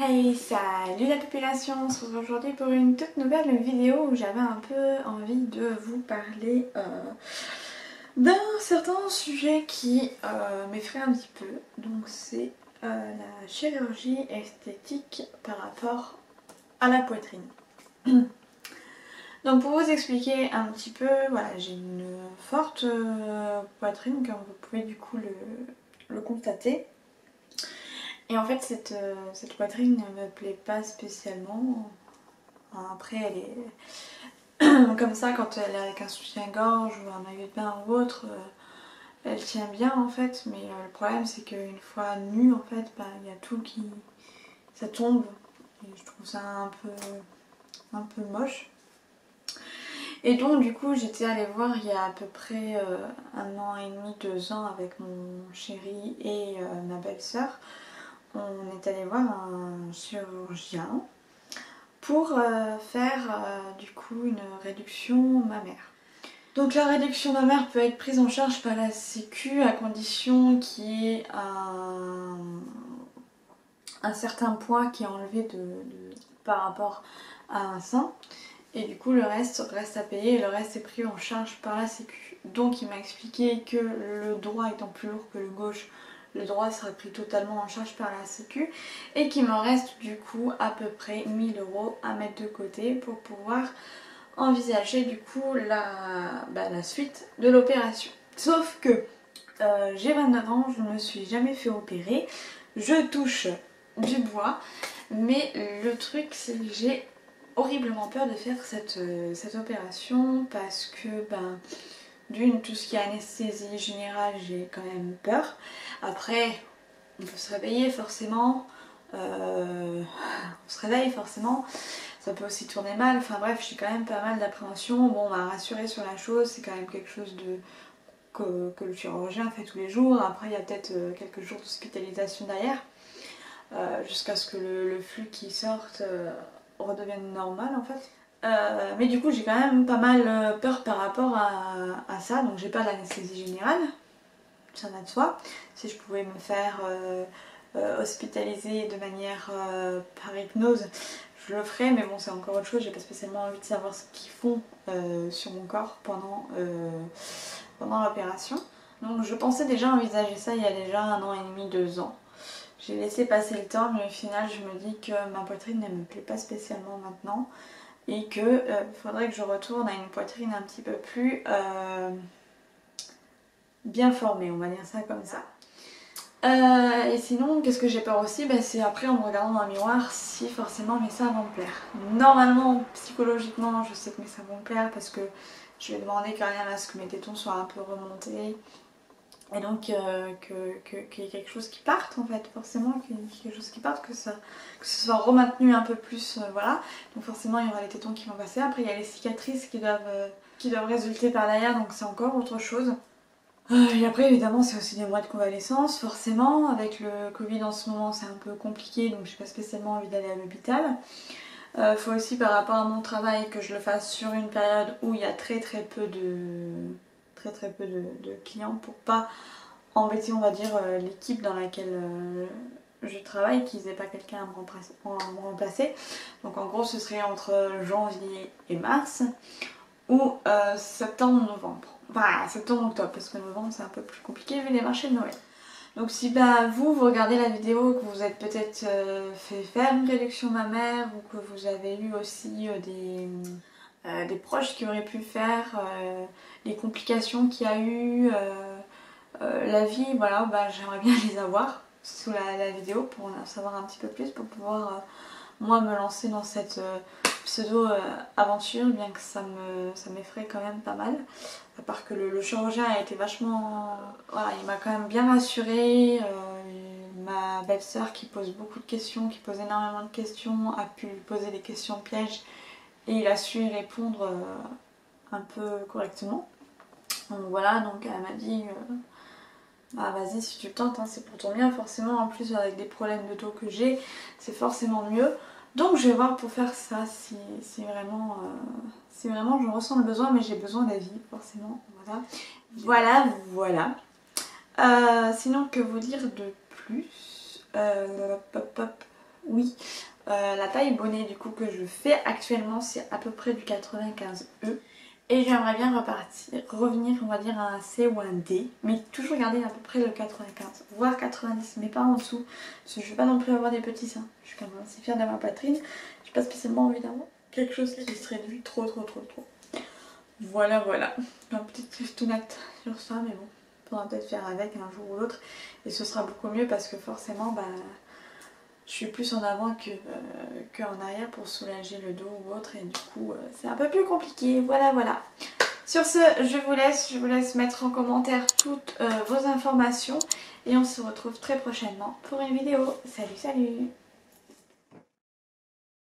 Hey, salut la population, on se retrouve aujourd'hui pour une toute nouvelle vidéo où j'avais un peu envie de vous parler d'un certain sujet qui m'effraie un petit peu. Donc c'est la chirurgie esthétique par rapport à la poitrine. Donc pour vous expliquer un petit peu, voilà, j'ai une forte poitrine comme vous pouvez du coup le constater. Et en fait cette poitrine ne me plaît pas spécialement. Après elle est comme ça quand elle est avec un soutien-gorge ou un maillot de bain ou autre, elle tient bien en fait. Mais le problème c'est qu'une fois nue en fait, il y a tout qui... ça tombe. Et je trouve ça un peu moche. Et donc du coup j'étais allée voir il y a à peu près 1 an et demi, 2 ans avec mon chéri et ma belle-sœur. On est allé voir un chirurgien pour faire du coup une réduction mammaire. Donc la réduction mammaire peut être prise en charge par la Sécu à condition qu'il y ait un certain poids qui est enlevé par rapport à un sein. Et du coup le reste reste à payer et le reste est pris en charge par la Sécu. Donc il m'a expliqué que le droit étant plus lourd que le gauche, le droit sera pris totalement en charge par la Sécu et qu'il me reste du coup à peu près 1000 € à mettre de côté pour pouvoir envisager du coup la suite de l'opération. Sauf que j'ai 29 ans, je ne me suis jamais fait opérer, je touche du bois, mais le truc c'est que j'ai horriblement peur de faire cette opération parce que d'une, tout ce qui est anesthésie générale, j'ai quand même peur. Après, on peut se réveiller forcément, on se réveille forcément, ça peut aussi tourner mal, enfin bref, j'ai quand même pas mal d'appréhension. Bon, on m'a rassurée sur la chose, c'est quand même quelque chose que le chirurgien fait tous les jours. Après, il y a peut-être quelques jours d'hospitalisation derrière, jusqu'à ce que le flux qui sorte redevienne normal en fait. Mais du coup j'ai quand même pas mal peur par rapport à ça, donc j'ai pas l'anesthésie générale, ça va de soi. Si je pouvais me faire hospitaliser de manière par hypnose, je le ferais, mais bon c'est encore autre chose, j'ai pas spécialement envie de savoir ce qu'ils font sur mon corps pendant l'opération. Donc je pensais déjà envisager ça il y a déjà 1 an et demi, 2 ans. J'ai laissé passer le temps, mais au final je me dis que ma poitrine ne me plaît pas spécialement maintenant et que faudrait que je retourne à une poitrine un petit peu plus bien formée, on va dire ça comme ça. Et sinon, qu'est-ce que j'ai peur aussi, c'est après en me regardant dans le miroir si forcément mes seins vont me plaire. Normalement, psychologiquement, je sais que mes seins vont me plaire parce que je vais demander quand même à ce que mes tétons soient un peu remontés. Et donc qu'il y ait quelque chose qui parte en fait, forcément qu'il y ait quelque chose qui parte, que ce soit rematenu un peu plus, voilà. Donc forcément il y aura les tétons qui vont passer, après il y a les cicatrices qui doivent résulter par derrière, donc c'est encore autre chose. Et après évidemment c'est aussi des mois de convalescence, forcément, avec le Covid en ce moment c'est un peu compliqué, donc j'ai pas spécialement envie d'aller à l'hôpital. Faut aussi par rapport à mon travail que je le fasse sur une période où il y a très peu de clients pour pas embêter on va dire l'équipe dans laquelle je travaille, qu'ils n'aient pas quelqu'un à me remplacer. Donc en gros ce serait entre janvier et mars ou septembre-novembre. Enfin septembre-octobre parce que novembre c'est un peu plus compliqué vu les marchés de Noël. Donc si vous regardez la vidéo, que vous êtes peut-être fait faire une réduction mammaire ou que vous avez eu aussi des proches qui auraient pu faire, les complications qu'il y a eu, la vie, voilà, j'aimerais bien les avoir sous la vidéo pour en savoir un petit peu plus, pour pouvoir moi me lancer dans cette pseudo aventure, bien que ça m'effraie quand même pas mal. À part que le chirurgien a été vachement... Voilà, il m'a quand même bien rassurée. Ma belle-sœur qui pose beaucoup de questions, qui pose énormément de questions, a pu lui poser des questions pièges et il a su y répondre un peu correctement. Donc voilà, donc elle m'a dit vas-y si tu le tentes, hein, c'est pour ton bien, forcément en plus avec des problèmes de dos que j'ai, c'est forcément mieux. Donc je vais voir pour faire ça si vraiment je ressens le besoin, mais j'ai besoin d'avis forcément, voilà. Sinon que vous dire de plus, oui. La taille bonnet du coup que je fais actuellement c'est à peu près du 95E. Et j'aimerais bien revenir on va dire à un C ou un D. Mais toujours garder à peu près le 95, voire 90, mais pas en dessous. Parce que je ne veux pas non plus avoir des petits seins. Je suis quand même assez fière de ma poitrine. J'ai pas spécialement envie d'avoir quelque chose qui se réduit trop. Voilà. Un petit twistounette sur ça, mais bon. Faudra peut-être faire avec un jour ou l'autre. Et ce sera beaucoup mieux parce que forcément, bah, je suis plus en avant qu'en arrière pour soulager le dos ou autre. Et du coup, c'est un peu plus compliqué. Voilà. Sur ce, je vous laisse mettre en commentaire toutes vos informations. Et on se retrouve très prochainement pour une vidéo. Salut